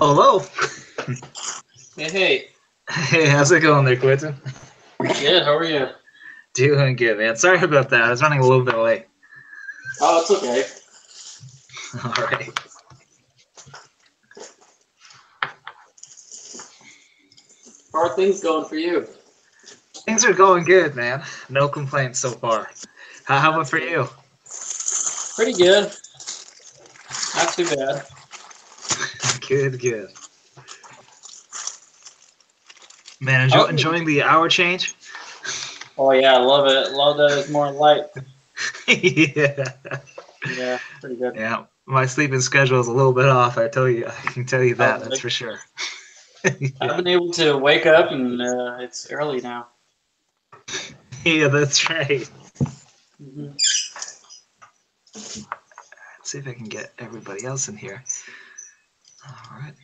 Hello. Hey, Hey, how's it going there, Quentin? good. How are you? Doing good, man. Sorry about that. I was running a little bit late. Oh, it's okay. All right. How are things going for you? Things are going good, man. No complaints so far. How about for you? Pretty good. Not too bad. Good, good. Man, How's enjoying the hour change? Oh yeah, I love it. Love that it's more light. Yeah. Yeah, pretty good. Yeah. My sleeping schedule is a little bit off. I can tell you that. Oh, That's for sure. I've been able to wake up and it's early now. Yeah, that's right. Hmm. Let's see if I can get everybody else in here. All right.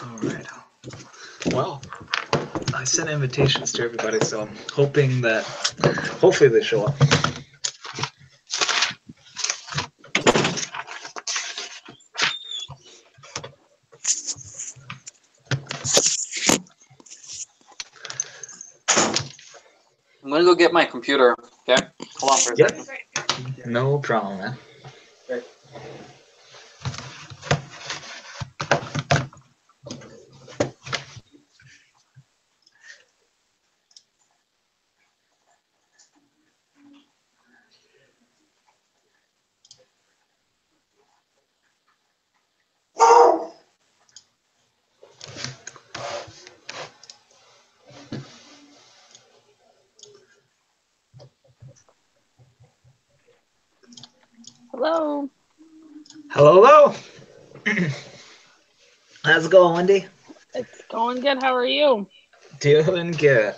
All right. Well, I sent invitations to everybody, so I'm hopefully they show up. I'm gonna go get my computer. Okay, hold on for a second. No problem, man. Okay. Hello. Hello, hello. How's it going, Wendy? It's going good. How are you? Doing good.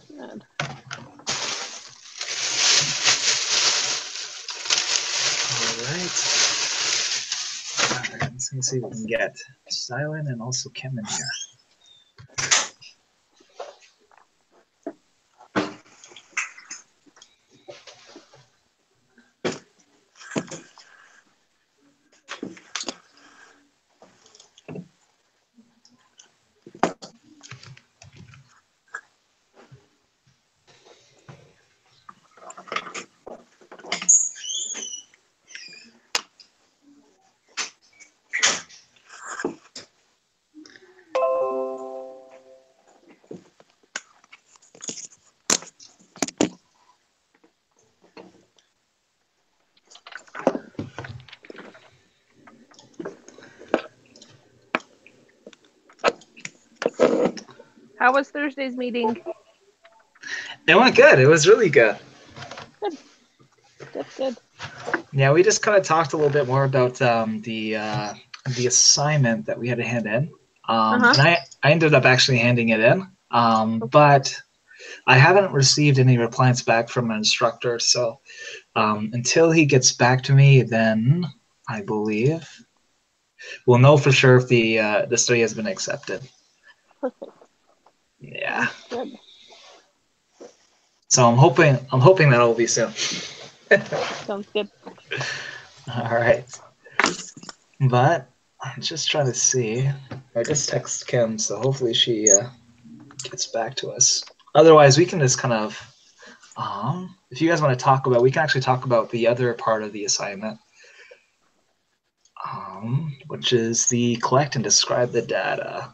Good. All right. Let's see if we can get Silent and also Kim in here. How was Thursday's meeting? It went good. It was really good. Good. Good. Good. Yeah, we just kind of talked a little bit more about the assignment that we had to hand in, and I ended up actually handing it in, but I haven't received any replies back from an instructor. So until he gets back to me, then I believe we'll know for sure if the study has been accepted. Perfect. Yeah. Good. So I'm hoping that'll be soon. Sounds good. All right. But I'm just trying to see. I just text Kim, so hopefully she gets back to us. Otherwise, we can just kind of, if you guys want to talk about, we can actually talk about the other part of the assignment, which is the collect and describe the data.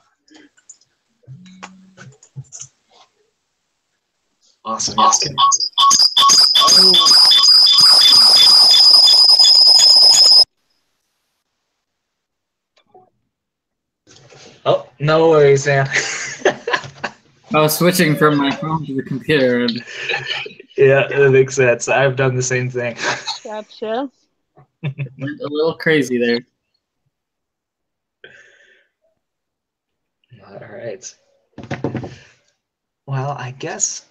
Awesome. Yes, Kim. Oh, no worries, man. I was switching from my phone to the computer. Yeah, that makes sense. I've done the same thing. Gotcha. Went a little crazy there. All right. Well, I guess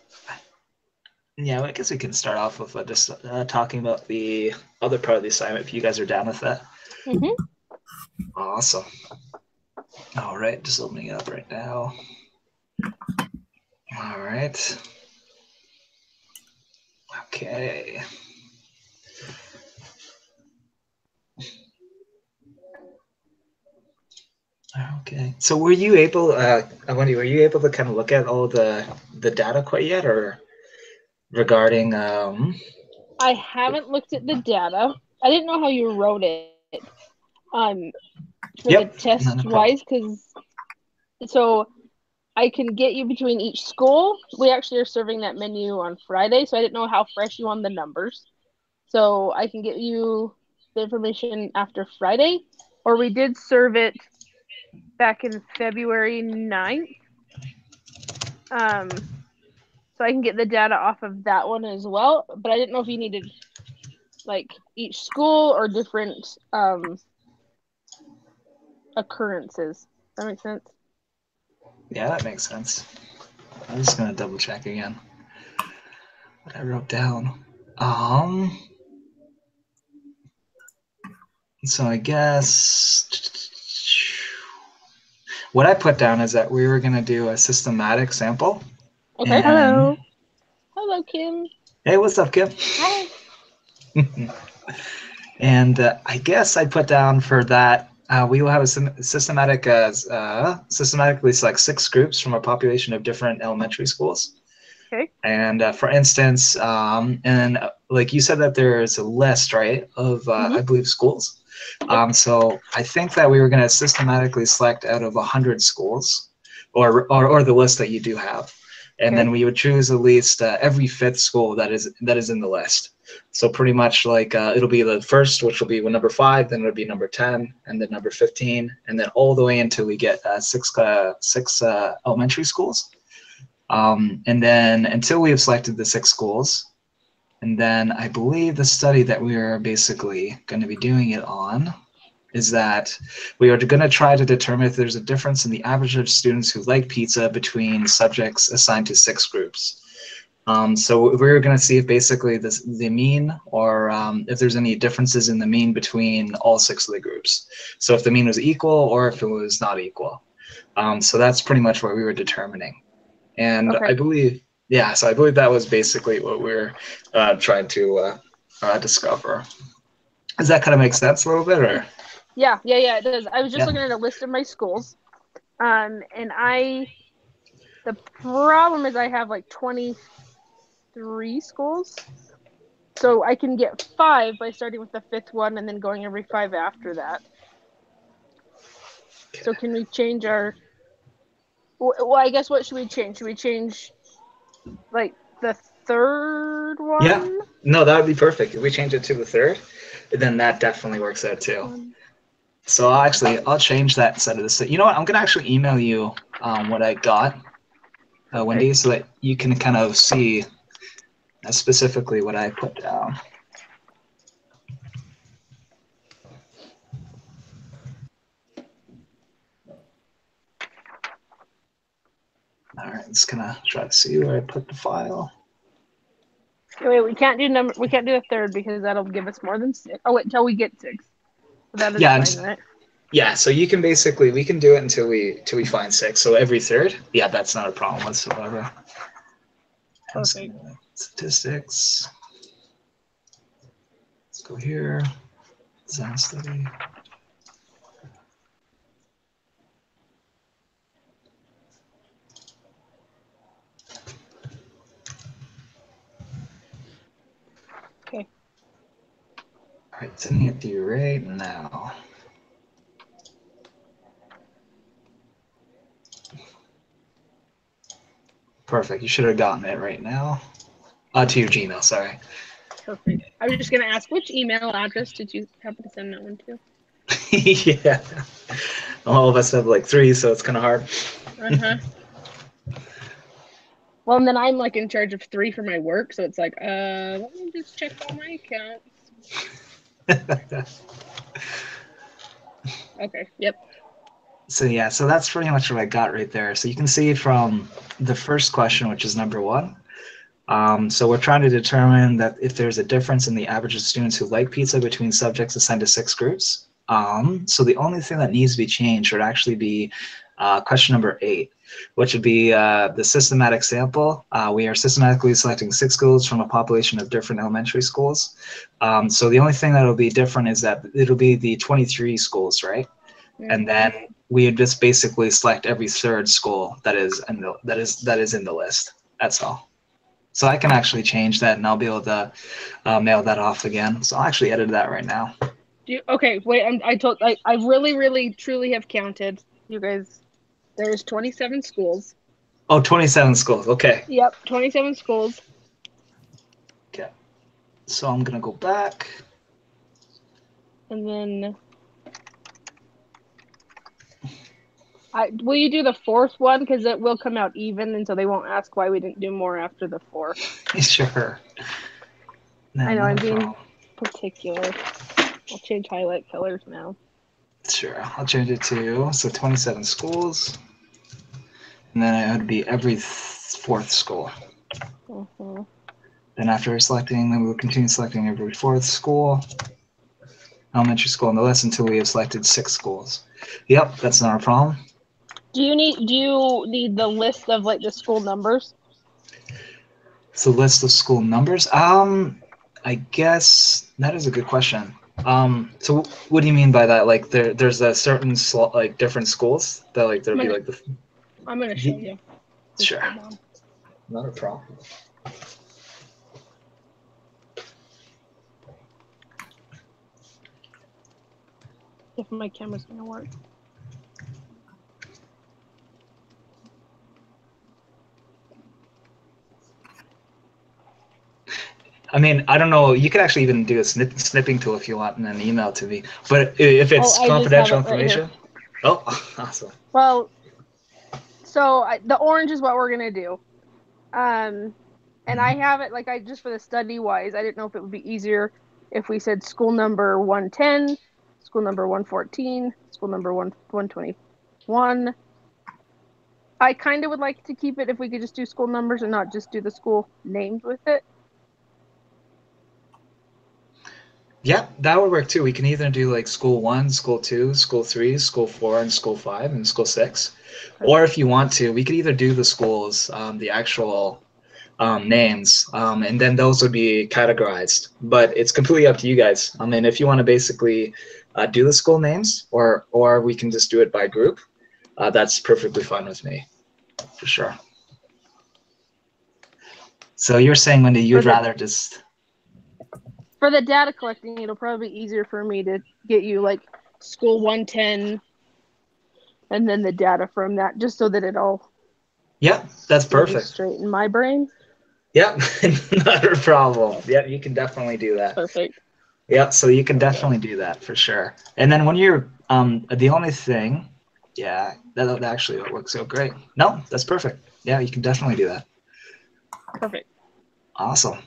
we can start off with just talking about the other part of the assignment if you guys are down with that. Mm-hmm. Awesome. All right, just opening it up right now. All right. Okay. Okay. So were you able, Wendy, were you able to kind of look at all the data quite yet, or regarding? I haven't looked at the data. I didn't know how you wrote it. For Yep, the test not a problem. wise, because so I can get you between each school. We actually are serving that menu on Friday, so I didn't know how fresh you want the numbers. So I can get you the information after Friday, or we did serve it back in February 9th. So I can get the data off of that one as well, but I didn't know if you needed like each school or different occurrences. Does that make sense? Yeah, that makes sense. I'm just gonna double check again what I wrote down. So I guess what I put down is that we were gonna do a systematic sample. Okay. Hello. Hello, Kim. Hey, what's up, Kim? Hi. And I guess I put down for that we will have a systematically select 6 groups from a population of different elementary schools. Okay. And for instance, and like you said that there's a list, right, of I believe schools. So I think that we were going to systematically select out of 100 schools, or the list that you do have, and then we would choose at least every 5th school that is in the list. So pretty much like it'll be the first, which will be number 5, then it'll be number 10, and then number 15, and then all the way until we get 6 elementary schools. And then until we have selected the 6 schools, and then I believe the study that we are basically going to be doing it on is that we are going to try to determine if there's a difference in the average of students who like pizza between subjects assigned to 6 groups. So we're going to see if basically the mean, or if there's any differences in the mean between all 6 of the groups. So if the mean was equal or if it was not equal. So that's pretty much what we were determining. And I believe, so I believe that was basically what we're trying to discover. Does that kind of make sense a little bit, or? Yeah, it does. I was just looking at a list of my schools, and the problem is I have like 23 schools, so I can get 5 by starting with the 5th one and then going every 5 after that. Okay. So can we change our? Well, I guess what should we change? Should we change like the 3rd one? Yeah, no, that would be perfect. If we change it to the 3rd, then that definitely works out too. So I'll change that instead of this. You know what? I'm gonna actually email you what I got, Wendy, so that you can kind of see specifically what I put down. All right, I'm just gonna try to see where I put the file. Wait, we can't do the 3rd because that'll give us more than 6. Oh wait, until we get 6. So that is fine, right? Yeah, so you can basically, we can do it until we find 6. So every 3rd, yeah, that's not a problem whatsoever. Okay. Statistics. Let's go here. Design study. Okay. All right, sending it to you right now. Perfect. You should have gotten it right now. To your Gmail, sorry. Perfect. I was just going to ask, which email address did you happen to send that one to? Yeah. All of us have like 3, so it's kind of hard. Well, and then I'm like in charge of 3 for my work, so it's like, let me just check all my accounts. Okay. Yep. So yeah, so that's pretty much what I got right there. So you can see from the first question, which is number 1. So we're trying to determine that if there's a difference in the average of students who like pizza between subjects assigned to 6 groups. So the only thing that needs to be changed would actually be question number 8, which would be the systematic sample. We are systematically selecting 6 schools from a population of different elementary schools. So the only thing that will be different is that it'll be the 23 schools, right? Mm-hmm. And then we would just basically select every 3rd school that is in the list. That's all. So I can actually change that, and I'll be able to mail that off again. So I'll actually edit that right now. Okay, wait. I really, really, truly have counted. You guys, there's 27 schools. Oh, 27 schools. Okay. Yep, 27 schools. Okay. So I'm gonna go back. And then, will you do the 4th one, because it will come out even, and so they won't ask why we didn't do more after the 4. Sure. No, I know I'm being particular. I'll change highlight colors now. Sure, I'll change it to 27 schools, and then it would be every 4th school. Mm-hmm. Then after selecting, then we will continue selecting every 4th school, elementary school on the list until we have selected 6 schools. Yep, that's not a problem. Do you need the list of like the school numbers? So list of school numbers. I guess that is a good question. So what do you mean by that? Like there's a certain like different schools that like there'll be like the. I'm gonna show you. Sure. Not a problem. If my camera's gonna work. I mean, I don't know. You could actually even do a snipping tool if you want and then email it to me. But if it's confidential information. Oh, awesome. Well, so the orange is what we're going to do. And I have it, like, just for the study-wise, I didn't know if it would be easier if we said school number 110, school number 114, school number 121. I kind of would like to keep it if we could just do school numbers and not just do the school names with it. Yeah, that would work too. We can either do like school 1, school 2, school 3, school 4, and school 5, and school 6. Or if you want to, we could either do the schools, the actual names, and then those would be categorized. But it's completely up to you guys. I mean, if you want to basically do the school names, or we can just do it by group, that's perfectly fine with me, for sure. So you're saying, Wendy, you'd rather just... For the data collecting, it'll probably be easier for me to get you like school 110 and then the data from that, just so that it all. Yeah, that's perfect. Straight in my brain. Yep, not a problem. Yeah, you can definitely do that. Perfect. Yeah, so you can definitely do that for sure. And then when you're the only thing, yeah, that actually works so great. No, that's perfect. Yeah, you can definitely do that. Perfect. Awesome.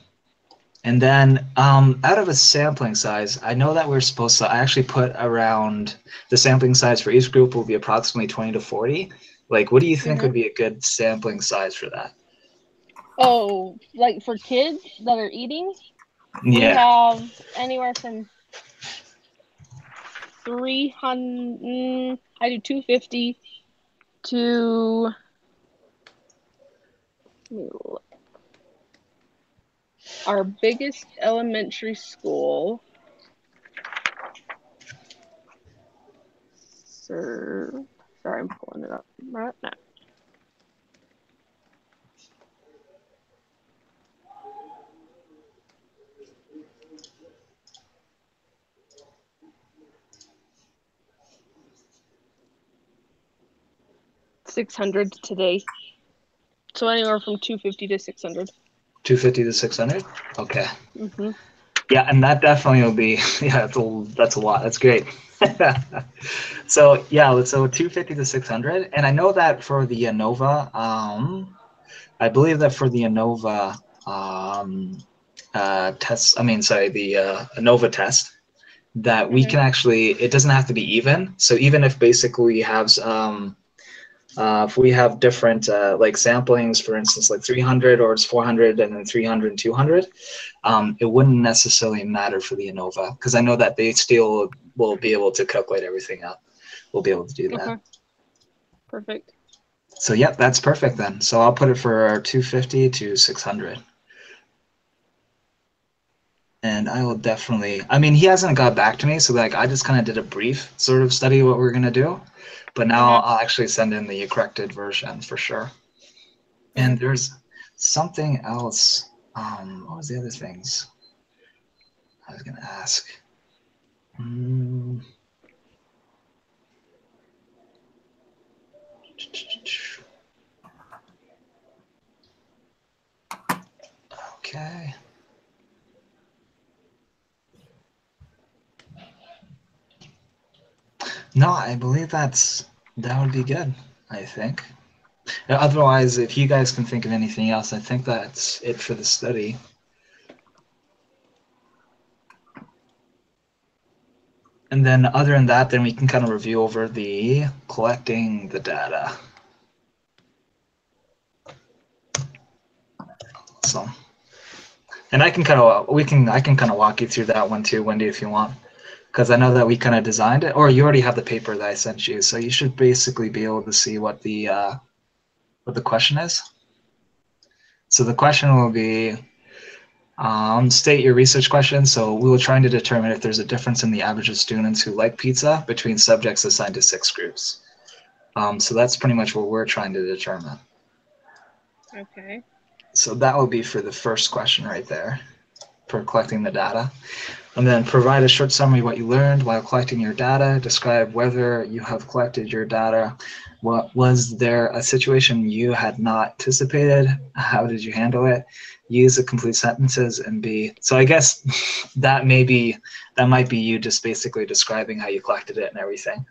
And then out of a sampling size, I know that we're supposed to, I actually put around the sampling size for each group will be approximately 20 to 40. Like, what do you think would be a good sampling size for that? Oh, like for kids that are eating? Yeah. We have anywhere from 300, I do 250 to, our biggest elementary school. Sorry, I'm pulling it up right now. $600 today. So anywhere from 250 to 600. 250 to 600? Okay. Mm-hmm. Yeah, and that definitely will be, yeah, that's a lot. That's great. So, yeah, so 250 to 600. And I know that for the ANOVA, I believe that for the ANOVA test, the ANOVA test, that we can actually, it doesn't have to be even. So even if basically we have, if we have different like samplings, for instance, like 300 or it's 400 and then 300 and 200, it wouldn't necessarily matter for the ANOVA because I know that they still will be able to calculate everything up. We'll be able to do that. Okay. Perfect. So yep, that's perfect then. So I'll put it for 250 to 600. And I will definitely, I mean, he hasn't got back to me, so like I just kind of did a brief sort of study of what we're going to do. But now I'll actually send in the corrected version for sure. And there's something else. What was the other things I was going to ask? Okay. No, I believe that would be good, I think. Otherwise, if you guys can think of anything else, I think that's it for the study. And then other than that, then we can kind of review over the collecting the data. So, and I can kind of, I can kind of walk you through that one too, Wendy, if you want. Because I know that we kind of designed it, or you already have the paper that I sent you, so you should basically be able to see what the question is. So the question will be, state your research question. So we were trying to determine if there's a difference in the average of students who like pizza between subjects assigned to 6 groups. So that's pretty much what we're trying to determine. Okay. So that will be for the first question right there, for collecting the data. And then provide a short summary of what you learned while collecting your data. Describe whether you have collected your data. What was there a situation you had not anticipated? How did you handle it? Use the complete sentences and be. So I guess that might be you just basically describing how you collected it and everything.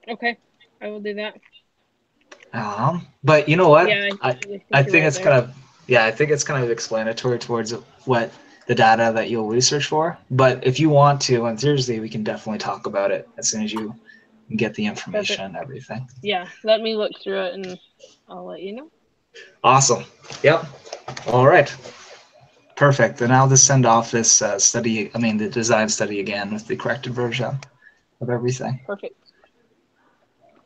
Okay, I will do that. But you know what? Yeah, I think it's kind of, yeah, I think it's kind of explanatory towards what the data that you'll research for. But if you want to, on Thursday, we can definitely talk about it as soon as you get the information and everything. Yeah, let me look through it and I'll let you know. Awesome. Yep. All right. Perfect. Then I'll just send off this the design study again with the corrected version of everything. Perfect.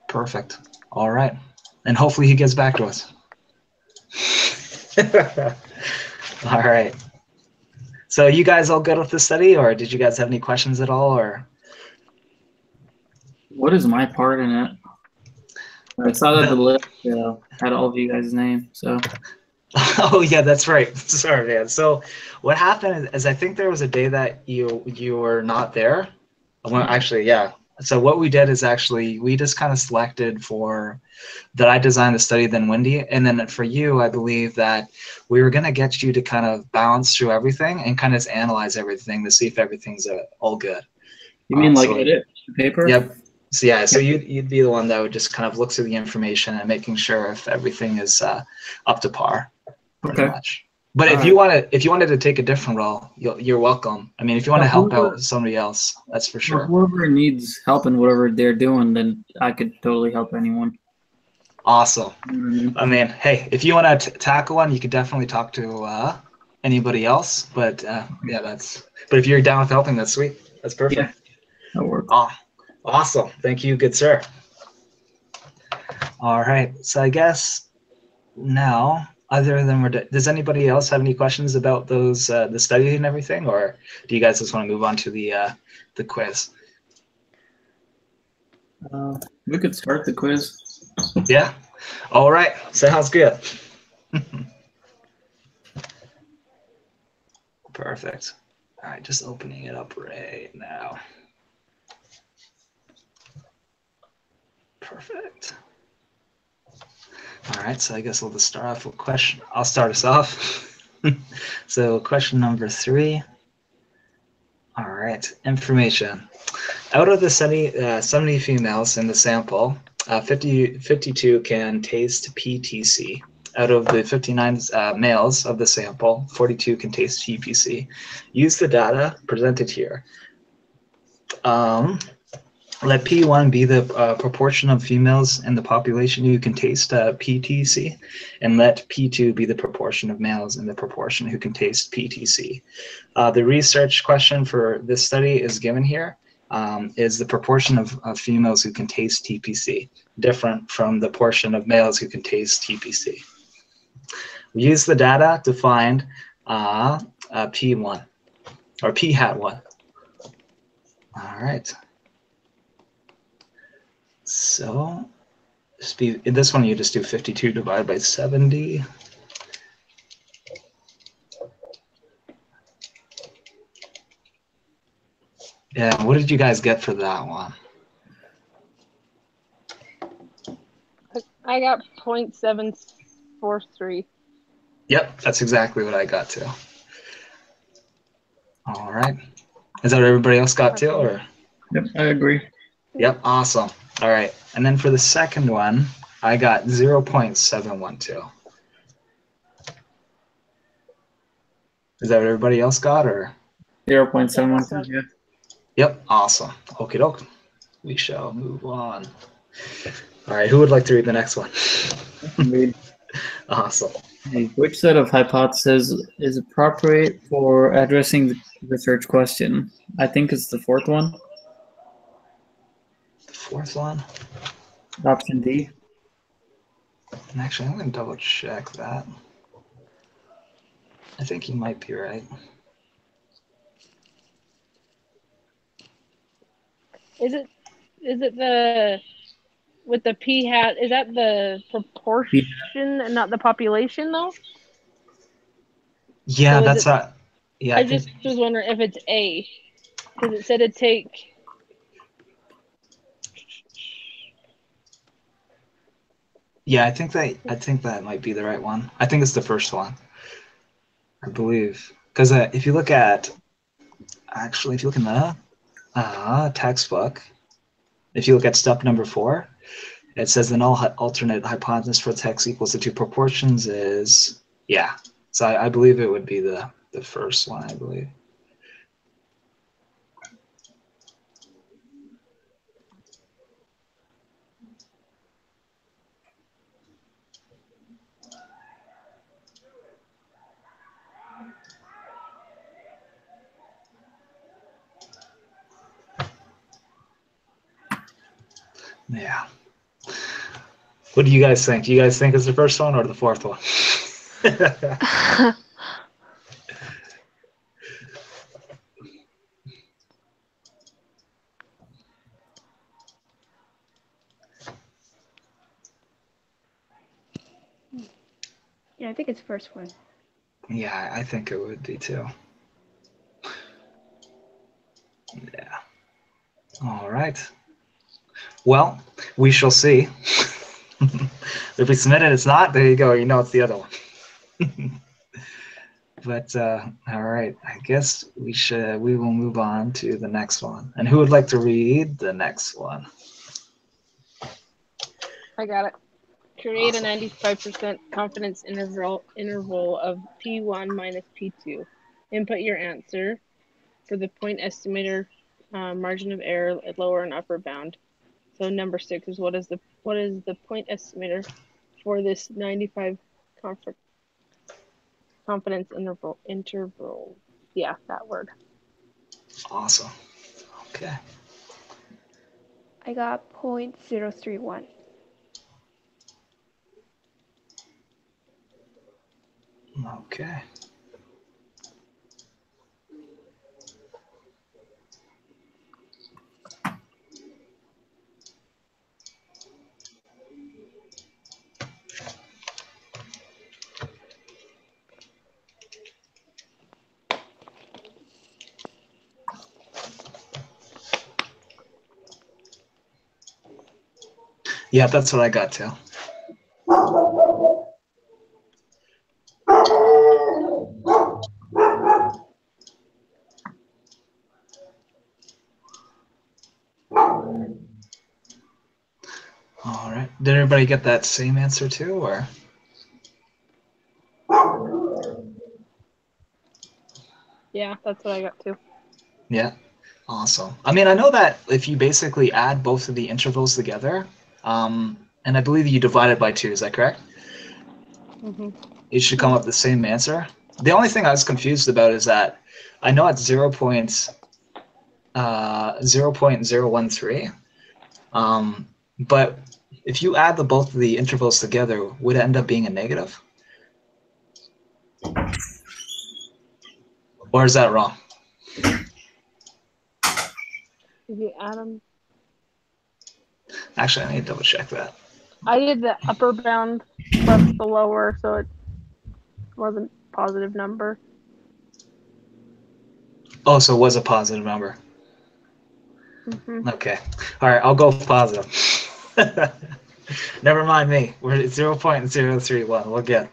Perfect. All right. And hopefully he gets back to us. All right. So you guys all good with the study, or did you guys have any questions at all, or? What is my part in it? I saw that the list had all of you guys' names, so. Oh yeah, that's right. Sorry, man. So what happened is I think there was a day that you were not there. Well, actually, yeah. So what we did is actually we just kind of selected for that I designed the study, then Wendy, and then for you, I believe that we were gonna get you to kind of balance through everything and kind of analyze everything to see if everything's all good. You mean like edit the paper? Yep. So yeah, so you'd be the one that would just kind of look through the information and making sure if everything is up to par, pretty much. But if you wanted to take a different role, you're welcome. I mean, if you want to help out somebody else, that's for sure. Whoever needs help in whatever they're doing, then I could totally help anyone. Awesome. I mean, hey, if you want to tackle one, you could definitely talk to anybody else. But yeah, but if you're down with helping, that's sweet. That's perfect. Yeah, that works. Awesome. Thank you, good sir. All right. So I guess now, other than does anybody else have any questions about those the study and everything, or do you guys just want to move on to the quiz? We could start the quiz. Yeah. All right. Sounds good. Perfect. All right, just opening it up right now. Perfect. All right, so I guess I'll just start off with a question. I'll start us off. So question number 3. All right, information. Out of the 70 females in the sample, 52 can taste PTC. out of the 59 males of the sample, 42 can taste TPC. Use the data presented here. Let P1 be the proportion of females in the population who can taste PTC, and let P2 be the proportion of males in the proportion who can taste PTC. The research question for this study is given here. Is the proportion of females who can taste TPC different from the portion of males who can taste TPC? We use the data to find P1 or P hat 1. All right. So in this one, you just do 52 divided by 70. Yeah, what did you guys get for that one? I got 0.743. Yep, that's exactly what I got too. All right. Is that what everybody else got too? Or? Yep, I agree. Yep, awesome. All right. And then for the second one, I got 0.712. Is that what everybody else got, or? 0.712, yeah. Yep, awesome. Okie doke. We shall move on. All right, who would like to read the next one? Awesome. Hey, which set of hypotheses is appropriate for addressing the research question? I think it's the fourth one. The fourth one? Option D. And actually, I'm going to double check that. I think you might be right. Is it the with the P hat? Is that the proportion and not the population though? Yeah, so that's not. Yeah, I just was wondering if it's A, because it said it'd take. Yeah, I think that might be the right one. I think it's the first one. I believe, because if you look in the textbook, if you look at step number 4, it says the null alternate hypothesis for x equals the two proportions is, yeah. So I believe it would be the first one, I believe. Yeah. What do you guys think? Do you guys think it's the first one or the fourth one? Yeah, I think it's the first one. Yeah, I think it would be too. Yeah. All right. Well, we shall see. If we submit it, it's not. There you go. You know it's the other one. But all right, I guess we will move on to the next one. And who would like to read the next one? I got it. Create a 95% confidence interval of P1 minus P2. Input your answer for the point estimator margin of error at lower and upper bound. So number 6 is what is the point estimator for this 95 confidence interval? Yeah, that word. Awesome. Okay. I got 0.031. Okay. Yeah, that's what I got too. All right. Did everybody get that same answer too, or? Yeah, that's what I got too. Yeah, awesome. I mean, I know that if you basically add both of the intervals together, and I believe you divide it by 2, is that correct? Mm-hmm. You should come up with the same answer. The only thing I was confused about is that I know it's 0.013, but if you add both of the intervals together, would it end up being a negative? Or is that wrong? Did you add them? Actually, I need to double check that. I did the upper bound plus the lower, so it wasn't a positive number. Oh, so it was a positive number. Mm-hmm. Okay. All right, I'll go positive. Never mind me. We're at 0.031. We're good.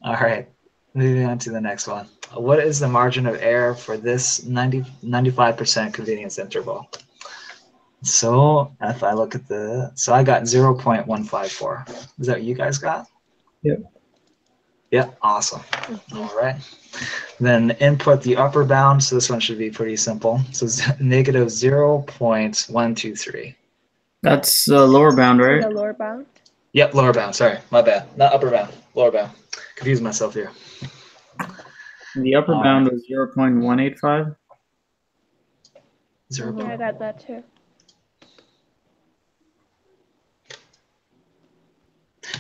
All right. Moving on to the next one. What is the margin of error for this 95% convenience interval? So if I look at so I got 0.154. Is that what you guys got? Yep. Yep, awesome. All right. Then input the upper bound. So this one should be pretty simple. So it's negative 0.123. That's lower bound, right? The lower bound. Yep, lower bound. Sorry, my bad. Not upper bound. Lower bound. Confused myself here. The upper bound was 0.185. 0. Yeah, I got that too.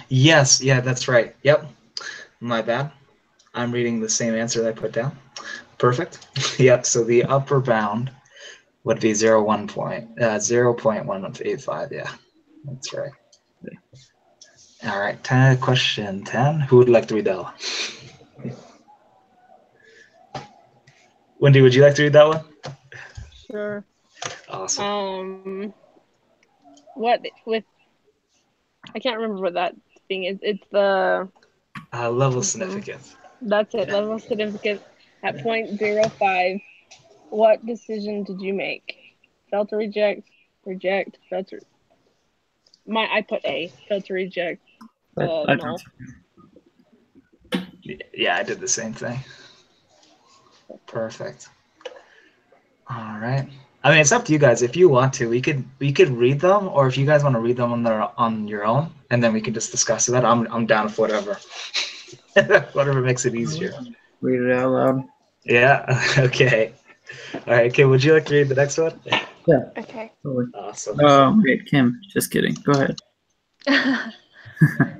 Yes, yeah, that's right. Yep. My bad. I'm reading the same answer that I put down. Perfect. Yep, so the upper bound would be 0.185. Yeah, that's right. All right, question 10. Who would like to read that one? Wendy, would you like to read that one? Sure. Awesome. What with? I can't remember what that thing is. It's the level significance. That's it. Level significance at 0.05. What decision did you make? Fail to reject, filter. I put A. Fail to reject. No. Yeah, I did the same thing. Perfect. All right. I mean, it's up to you guys. If you want to, we could read them, or if you guys want to read them on your own, and then we can just discuss that. I'm down for whatever. Whatever makes it easier. Read it out loud. Yeah. Okay. All right. Kim, would you like to read the next one? Yeah. Okay. Awesome. Oh, wait, Kim. Just kidding. Go ahead.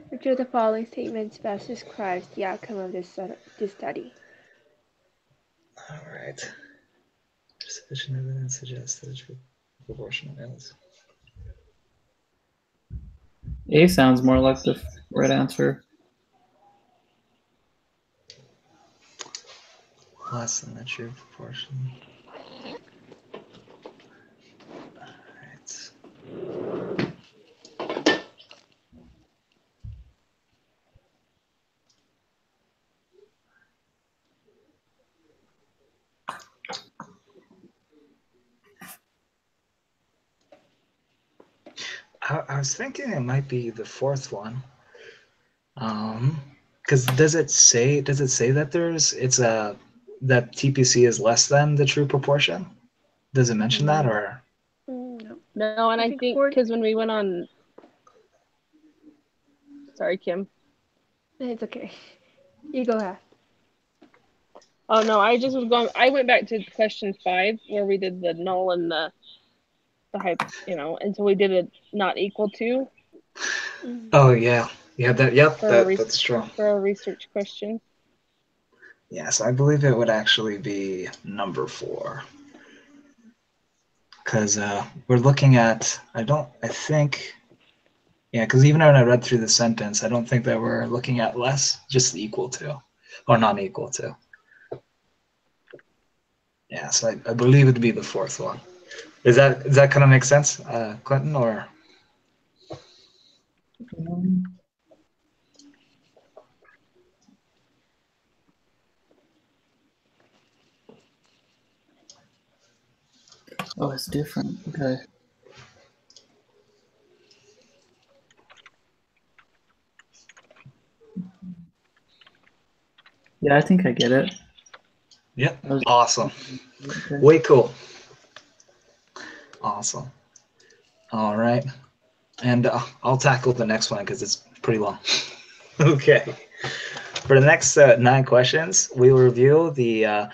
Which of the following statements best describes the outcome of this study? All right. Sufficient evidence suggests that it's proportional males. A sounds more like the right answer. Less than the true proportion. All right. I was thinking it might be the fourth one. Because does it say that that TPC is less than the true proportion? Does it mention that or? No. No, and I think because when we went on. Sorry, Kim. It's okay. You go ahead. Oh no, I just was going. I went back to question 5 where we did the null and the hype, and so we did a not equal to. Oh yeah, that. Yep, that's true. For a research question. Yes, I believe it would actually be number 4. Because we're looking at. Because even when I read through the sentence, I don't think that we're looking at less, just equal to, or not equal to. Yeah, so I believe it'd be the fourth one. Does that kind of make sense, Clinton, or? Oh, it's different. Okay. Yeah, I think I get it. Yep. Awesome. Okay. Way cool. Awesome. All right. And I'll tackle the next one because it's pretty long. Okay. For the next 9 questions, we will review the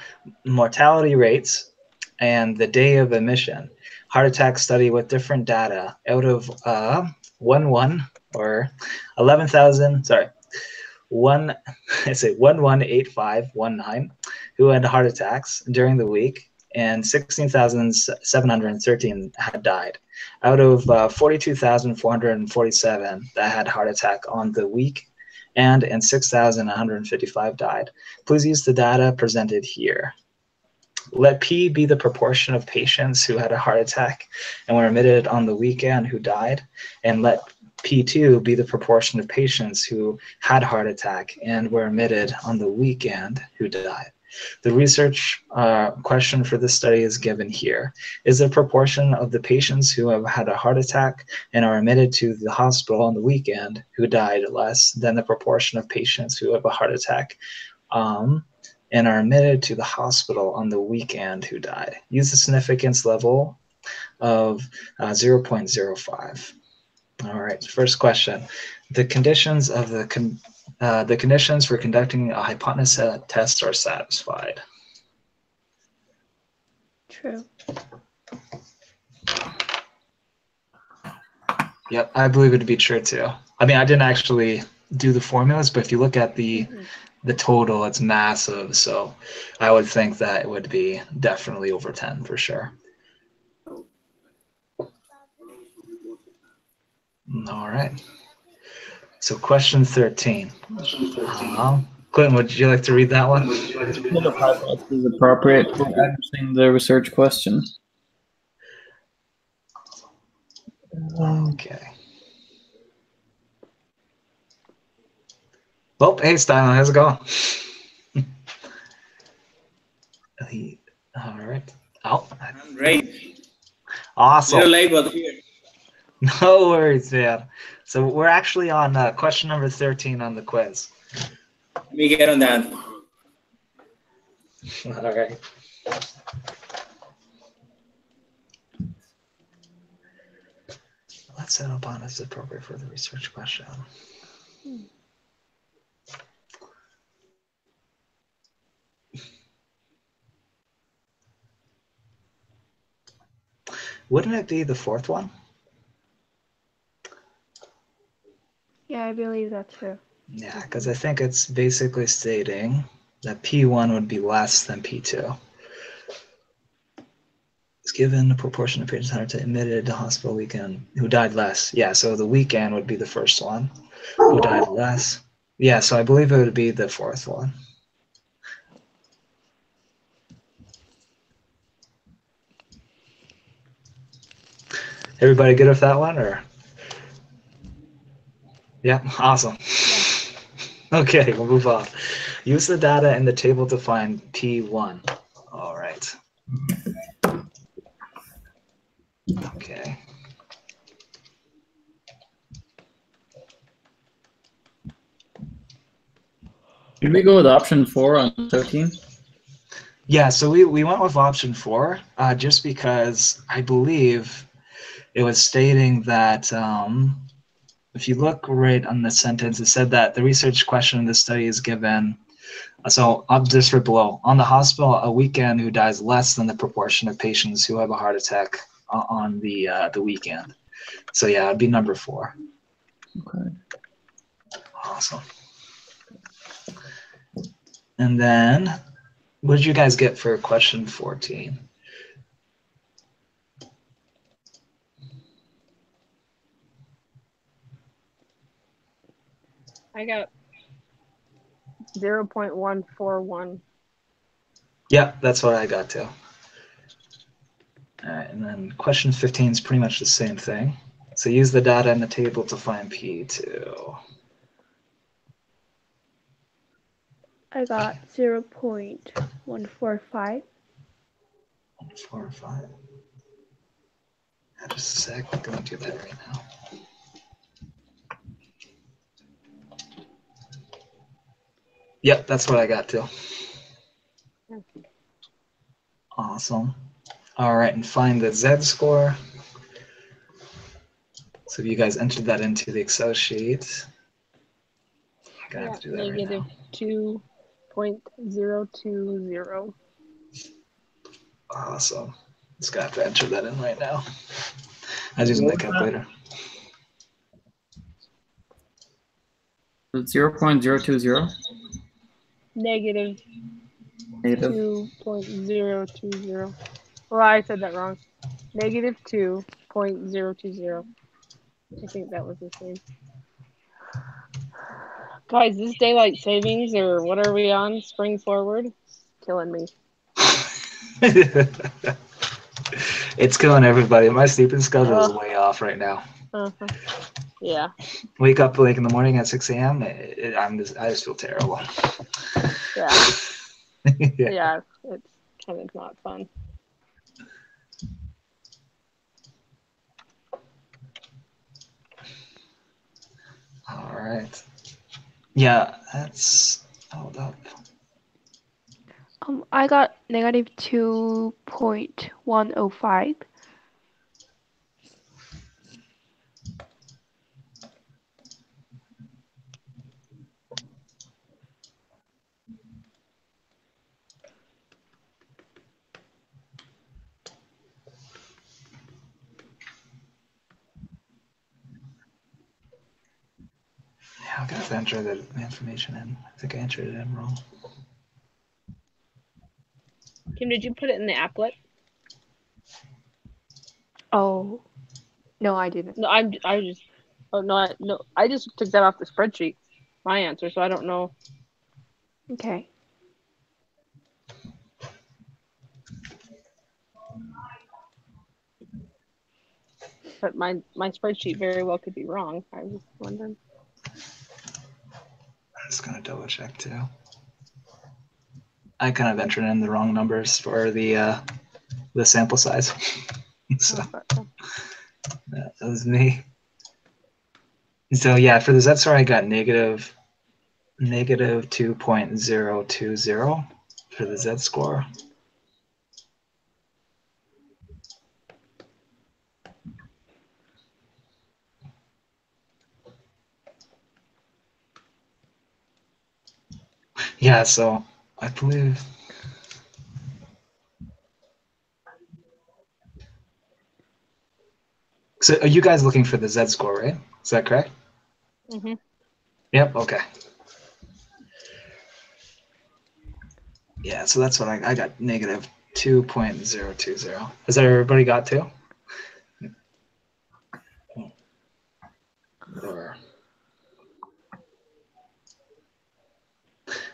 mortality rates and the day of admission. Heart attack study with different data out of 118519 who had heart attacks during the week, and 16,713 had died. Out of 42,447 that had heart attack on the week, and 6,155 died. Please use the data presented here. Let P be the proportion of patients who had a heart attack and were admitted on the weekend who died, and let P2 be the proportion of patients who had heart attack and were admitted on the weekend who died. The research question for this study is given here. Is the proportion of the patients who have had a heart attack and are admitted to the hospital on the weekend who died less than the proportion of patients who have a heart attack and are admitted to the hospital on the weekend who died? Use the significance level of 0.05. All right, first question. The conditions of the conditions for conducting a hypotenuse test are satisfied. True. Yep, I believe it to be true too. I mean, I didn't actually do the formulas, but if you look at the total, it's massive. So I would think that it would be definitely over 10 for sure. All right. So question 13. Clinton, would you like to read that one? What hypothesis is appropriate for addressing the research question? Okay. Well, hey, Stylen, how's it going? All right. Oh, I'm great. Awesome. A little late, but here. No worries, man. So we're actually on question number 13 on the quiz. Let me get on that. All right. Let's set up on is appropriate for the research question. Wouldn't it be the 4th one? Yeah, I believe that's true. Yeah, because I think it's basically stating that P1 would be less than P2. It's given a proportion of patients admitted to hospital weekend who died less. Yeah, so the weekend would be the first one. Who died less. Yeah, so I believe it would be the 4th one. Everybody good with that one, or? Yeah, awesome. Okay, we'll move on. Use the data in the table to find P1. All right. Okay. Did we go with option 4 on 13? Yeah, so we went with option 4 just because I believe it was stating that if you look right on the sentence, it said that the research question in this study is given. So I'll just read below. On the hospital, a weekend who dies less than the proportion of patients who have a heart attack on the weekend. So yeah, it'd be number 4. Okay. Awesome. And then, what did you guys get for question 14? I got 0.141. Yeah, that's what I got too. All right, and then question 15 is pretty much the same thing. So use the data in the table to find P2. I got 0.145. 145. Just a sec, I'm going to do that right now. Yep, that's what I got too. Awesome. All right, and find the z-score. So if you guys entered that into the Excel sheet, I'm gonna have to do that right now. -2.020. Awesome. Just gonna have to enter that in right now. I was using my calculator. -0.020. Negative Negative. 2.020. Well, I said that wrong. -2.020. I think that was the same. Guys, this daylight savings, or what are we on? Spring forward? It's killing me. It's killing everybody. My sleeping schedule is way off right now. Yeah. Wake up like in the morning at 6 a.m. I just feel terrible. Yeah. Yeah, it's kind of not fun. All right. Yeah, that's hold up. I got -2.105. Yeah, I got to enter the information in. I think I entered it in wrong. Kim, did you put it in the applet? Oh, no, I didn't. No, I just took that off the spreadsheet. My answer, so I don't know. Okay. But my spreadsheet very well could be wrong. I was just wondering. I'm just gonna double check too. I kind of entered in the wrong numbers for the sample size. So that was me. So yeah, for the z-score I got negative 2.020 for the z-score. Yeah, so I believe. So are you guys looking for the z-score, right? Is that correct? Mm-hmm. Yep, okay. Yeah, so that's what I got, negative 2.020. Has everybody got two? Or,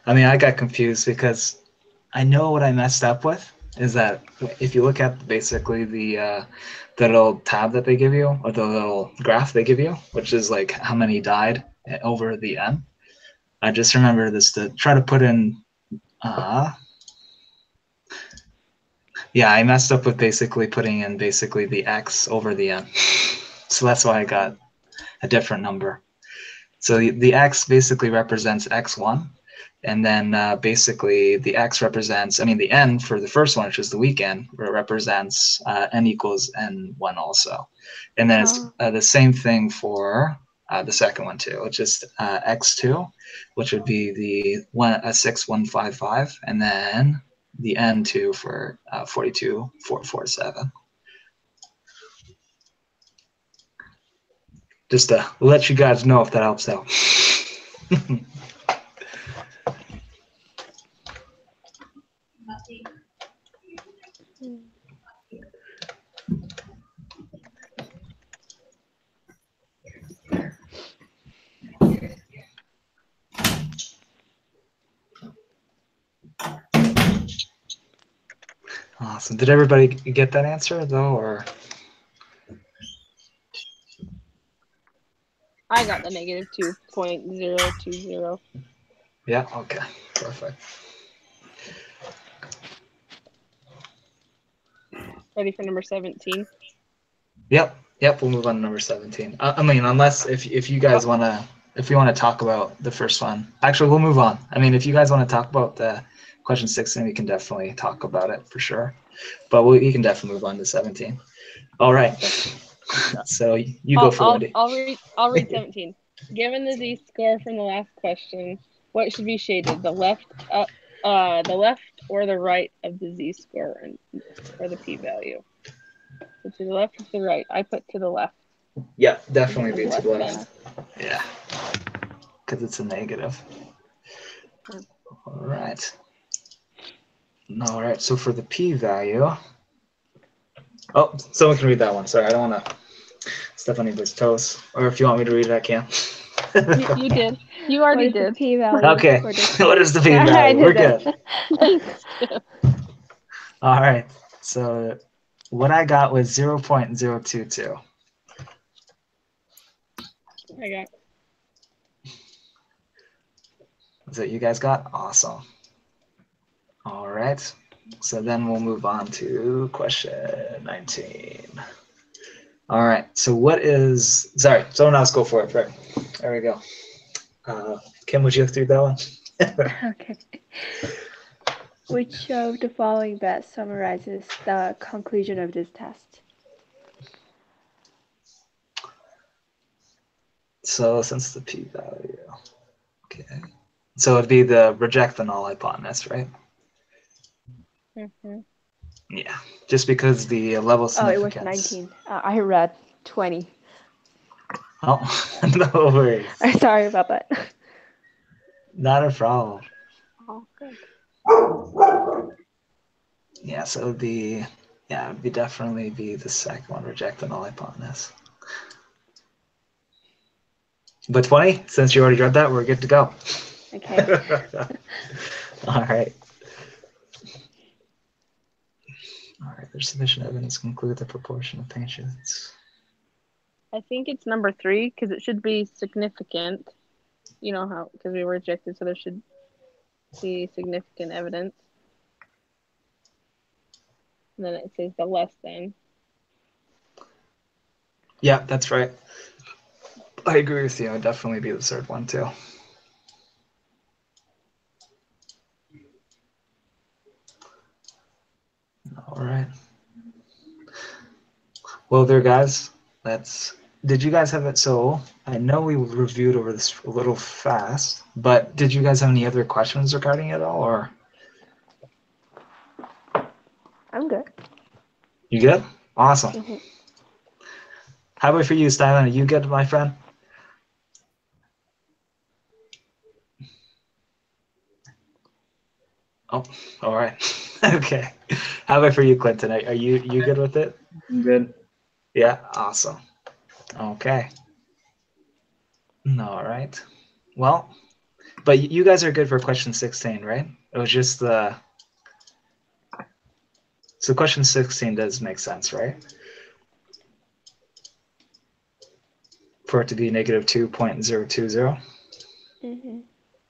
I mean, I got confused because I know what I messed up with is that if you look at basically the little tab that they give you, or the little graph they give you, which is like how many died over the n, I just remember this to try to put in. Yeah, I messed up with basically putting in basically the x over the n. So that's why I got a different number. So the x basically represents x1, and then basically the x represents, I mean the n for the first one, which is the weekend, represents n equals n1 also. And then it's the same thing for the second one too, which is x2, which would be the 6155, and then the n2 for 42447. Just to let you guys know if that helps out. Awesome. Did everybody get that answer though, or? I got the negative 2.020. Yeah, okay. Perfect. Ready for number 17? Yep, we'll move on to number 17. I mean, unless if you guys want to if you want to talk about the first one. Actually, we'll move on. I mean, if you guys want to talk about the question 16, we can definitely talk about it for sure. But we can definitely move on to 17. All right. So you go for Wendy. I'll read 17. Given the z-score from the last question, what should be shaded? The left or the right of the z-score or the p-value? So to the left or to the right? I put to the left. Yeah, definitely be to the left. Yeah, because it's a negative. All right. All right, so for the p-value, oh, someone can read that one. Sorry, I don't want to step on anybody's toes. Or if you want me to read it, I can. You did. You already did. P-value. Okay, what is the p-value? We're good. All right, so what I got was 0.022. I got. Is that you guys got? Awesome. All right. So then we'll move on to question 19. All right. So what is, sorry, someone else go for it. Right. There we go. Kim, would you look through that one? Okay. Which of the following best summarizes the conclusion of this test? So since the p-value, okay. So it'd be the reject the null hypotenuse, right? Mm-hmm. Yeah, just because the level significance. Oh, it was 19. I read 20. Oh, no worries. Sorry about that. Not a problem. Oh, good. Yeah, so it would be, yeah, it would definitely be the second one, reject the null hypotenuse. But 20, since you already read that, we're good to go. Okay. All right. All right, there's sufficient evidence to conclude the proportion of patients. I think it's number 3 because it should be significant. You know how, because we were rejected, so there should be significant evidence. And then it says the less than. Yeah, that's right. I agree with you. It would definitely be the third one too. All right. Well, there, guys. Did you guys have it? So I know we reviewed over this a little fast, but did you guys have any other questions regarding it all, or? I'm good. You good? Awesome. Mm-hmm. How about for you, Stylen? Are you good, my friend? Oh, all right. Okay. How about for you, Clinton? Are you good with it? I'm good. Yeah, awesome. Okay. All right. Well, but you guys are good for question 16, right? It was just the. So question 16 does make sense, right? For it to be negative 2.020. Mm-hmm.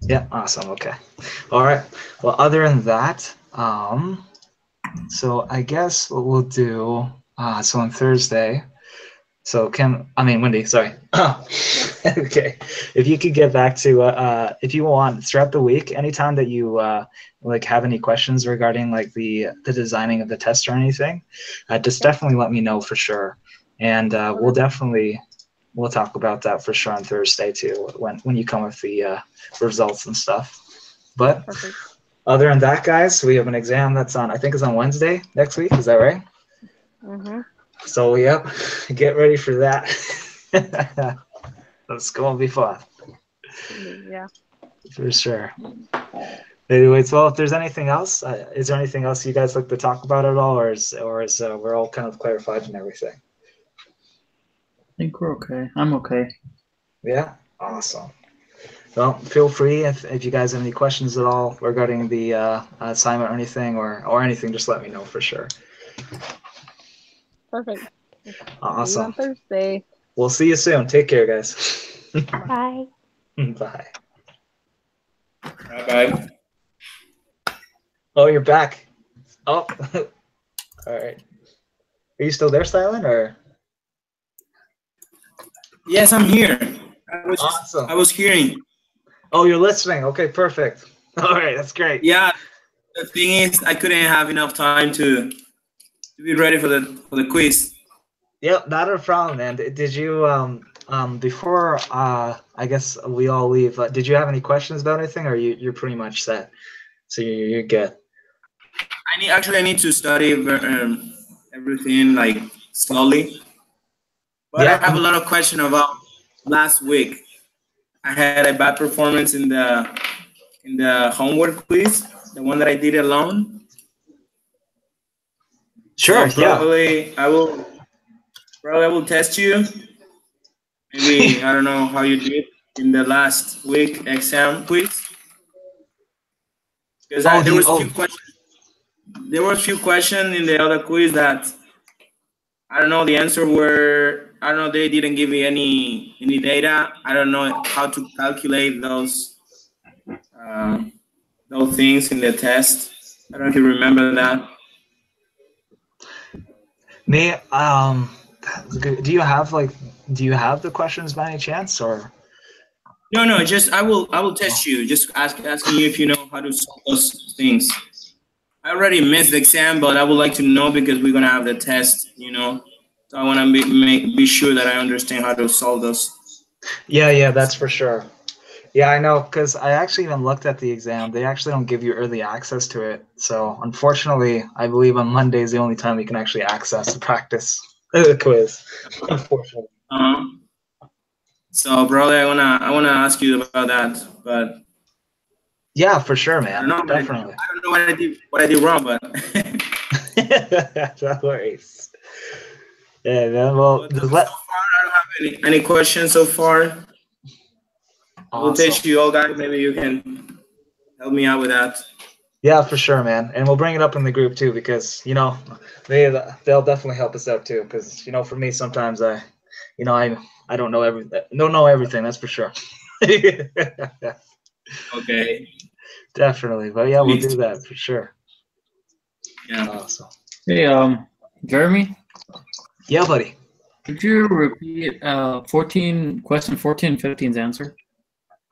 Yeah, awesome. Okay. All right. Well, other than that, so I guess what we'll do, so on Thursday, so Wendy, sorry. Okay. If you could get back to, if you want, throughout the week, anytime that you have any questions regarding like the designing of the test or anything, just definitely let me know for sure. And we'll talk about that for sure on Thursday too, when you come with the results and stuff. But Perfect. Other than that, guys, we have an exam that's on, I think it's on Wednesday next week. Is that right? Mm-hmm. So, yep, get ready for that. It's going to be fun. Yeah. For sure. Anyways, well, if there's anything else, is there anything else you guys like to talk about at all, or is we're all kind of clarified and everything? I think we're okay. I'm okay. Yeah? Awesome. Well, feel free if you guys have any questions at all regarding the assignment or anything, or anything, just let me know for sure. Perfect. Awesome. See you on Thursday. We'll see you soon. Take care, guys. Bye. Bye. Bye-bye. Oh, you're back. Oh, all right. Are you still there, Stylen, or? Yes, I'm here. Awesome. I was hearing. Oh, you're listening. Okay, perfect. All right, that's great. Yeah. The thing is, I couldn't have enough time to be ready for the quiz. Yep, not a problem, man. Did you before I guess we all leave? Did you have any questions about anything, or you're pretty much set? So you're good. I need to study everything like slowly. But Yeah. I have a lot of questions about last week. I had a bad performance in the homework quiz, the one that I did alone. Sure. So probably I will test you. Maybe I don't know how you did in the last week exam quiz. Because there was few questions in the other quiz that I don't know the answer were, I don't know, they didn't give me any data. I don't know how to calculate those things in the test. I don't know if you remember that. Me, do you have the questions by any chance, or? No, just I will test you. Just asking you if you know how to solve those things. I already missed the exam, but I would like to know because we're gonna have the test, So I want to be sure that I understand how to solve those. Yeah, that's for sure. Yeah, I know, because I actually even looked at the exam. They actually don't give you early access to it. So unfortunately, I believe on Monday is the only time you can actually access the practice quiz. Unfortunately. So, brother, I wanna ask you about that, but yeah, for sure, man. Definitely. I don't know what I did wrong, but no worries. Yeah, man. Well, so far I don't have any questions so far. Awesome. I will teach you all guys. Maybe you can help me out with that. Yeah, for sure, man. And we'll bring it up in the group too, because they'll definitely help us out too. Because for me, sometimes I don't know everything. Don't know everything. That's for sure. Okay. Definitely, but yeah, we'll do that for sure. Yeah. Awesome. Hey, Jeremy. Yeah, buddy. Could you repeat question 14 and 15's answer?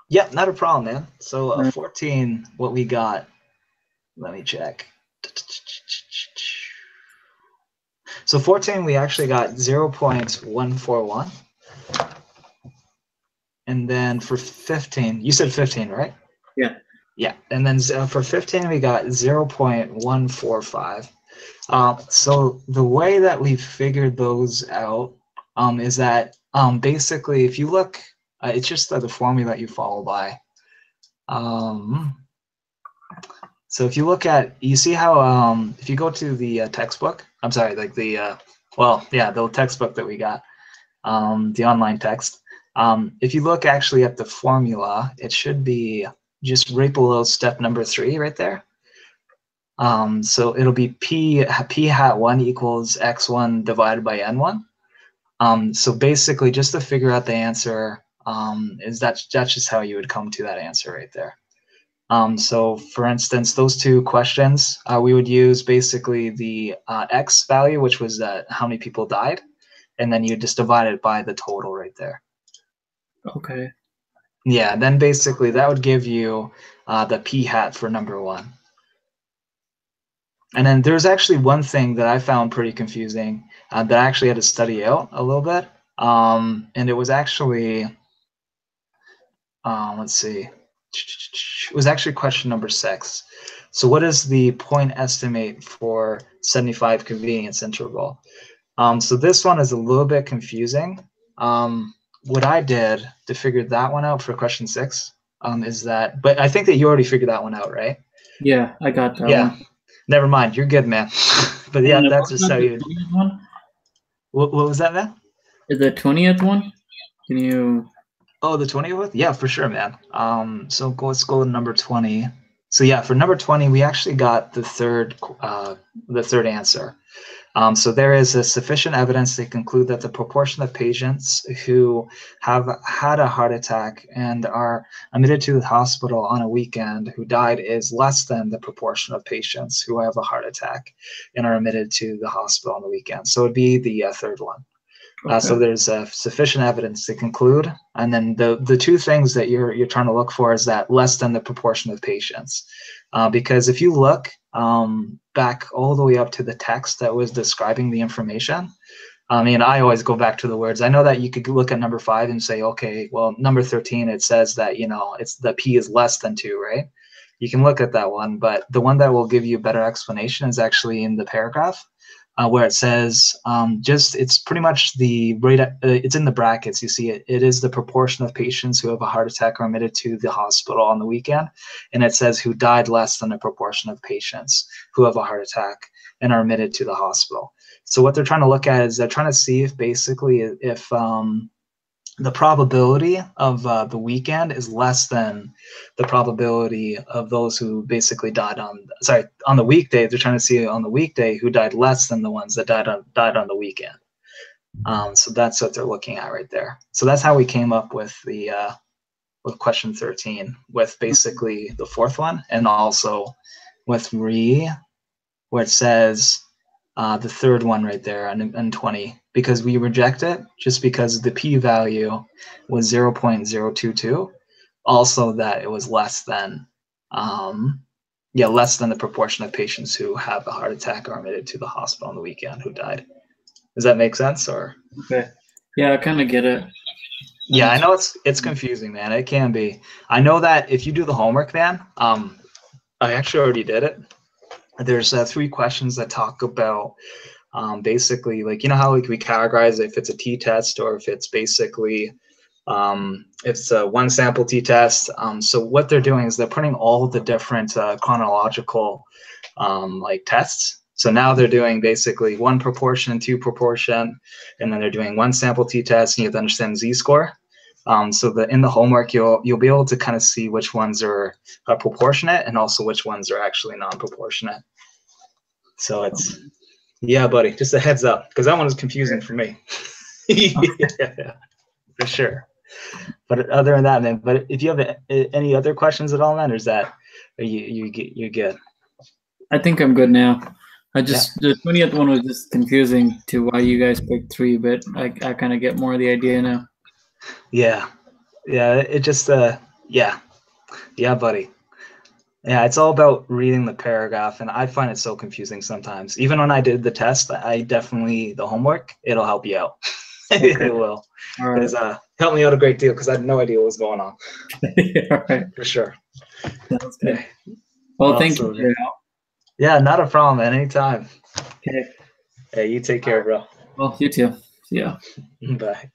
Yeah, not a problem, man. So 14, what we got? Let me check. So 14, we actually got 0.141. And then for 15, you said 15, right? Yeah. Yeah, and then for 15, we got 0.145. So the way that we figured those out is that basically, if you look, it's just the formula you follow by. So if you look at, you see how if you go to the textbook, I'm sorry, like the textbook that we got, the online text. If you look actually at the formula, it should be just right below step number 3 right there. So it'll be p hat 1 equals x1 divided by n1. So basically, just to figure out the answer, that's just how you would come to that answer right there. So for instance, those two questions, we would use basically the x value, which was how many people died, and then you just divide it by the total right there. Okay. Yeah, then basically that would give you the p hat for number 1. And then there's actually one thing that I found pretty confusing that I actually had to study out a little bit. And it was actually, let's see, it was actually question number 6. So what is the point estimate for 75 convenience interval? So this one is a little bit confusing. What I did to figure that one out for question 6 is that, but I think that you already figured that one out, right? Yeah, I got that one. Never mind, you're good, man. But yeah, that's just how you. What was that, man? Is the 20th one? Can you? Oh, the 20th? Yeah, for sure, man. So let's go to number 20. So yeah, for number 20, we actually got the third answer. So there is sufficient evidence to conclude that the proportion of patients who have had a heart attack and are admitted to the hospital on a weekend who died is less than the proportion of patients who have a heart attack and are admitted to the hospital on the weekend. So it'd be the third one. So there's sufficient evidence to conclude, and then the two things that you're trying to look for is that less than the proportion of patients, because if you look back all the way up to the text that was describing the information, I mean, I always go back to the words. I know that you could look at number 5 and say, okay, well, number 13 it says that it's the p is less than 2, right? You can look at that one, but the one that will give you a better explanation is actually in the paragraph. Where it says it's pretty much it's in the brackets. You see it is the proportion of patients who have a heart attack are admitted to the hospital on the weekend, and it says who died less than the proportion of patients who have a heart attack and are admitted to the hospital. So what they're trying to look at is they're trying to see if the probability of the weekend is less than the probability of those who basically died on the weekday. They're trying to see on the weekday who died less than the ones that died on the weekend. So that's what they're looking at right there. So that's how we came up with with question 13, with basically the fourth one, and also with where it says the third one right there on 20, because we reject it just because the p-value was 0.022. Also that it was less than the proportion of patients who have a heart attack are admitted to the hospital on the weekend who died. Does that make sense? Or okay, yeah, I kind of get it. Yeah, I know it's confusing, man. It can be. I know that if you do the homework, man, I actually already did it. There's 3 questions that talk about basically, like, how like we categorize if it's a t-test or if it's basically it's a one sample t-test. So what they're doing is they're putting all the different chronological like tests. So now they're doing basically 1 proportion, 2 proportion, and then they're doing 1 sample t-test, and you have to understand z-score. So in the homework, you'll be able to kind of see which ones are proportionate and also which ones are actually non-proportionate. So it's, yeah, buddy, just a heads up, because that one is confusing for me. Yeah, for sure. But other than that, man, but if you have any other questions at all, man, or is that you're good? I think I'm good now. The 20th one was just confusing to why you guys picked 3, but I kind of get more of the idea now. Yeah, it just yeah, buddy. Yeah, it's all about reading the paragraph, and I find it so confusing sometimes. Even when I did the test, the homework, it'll help you out. Okay. It will. All right. It's helped me out a great deal because I had no idea what was going on. All right. For sure. Sounds good. Okay. Well, thank you for your help. Yeah, not a problem, man. Anytime. Okay. Hey, you take care, bro. Well, you too. See ya. Bye.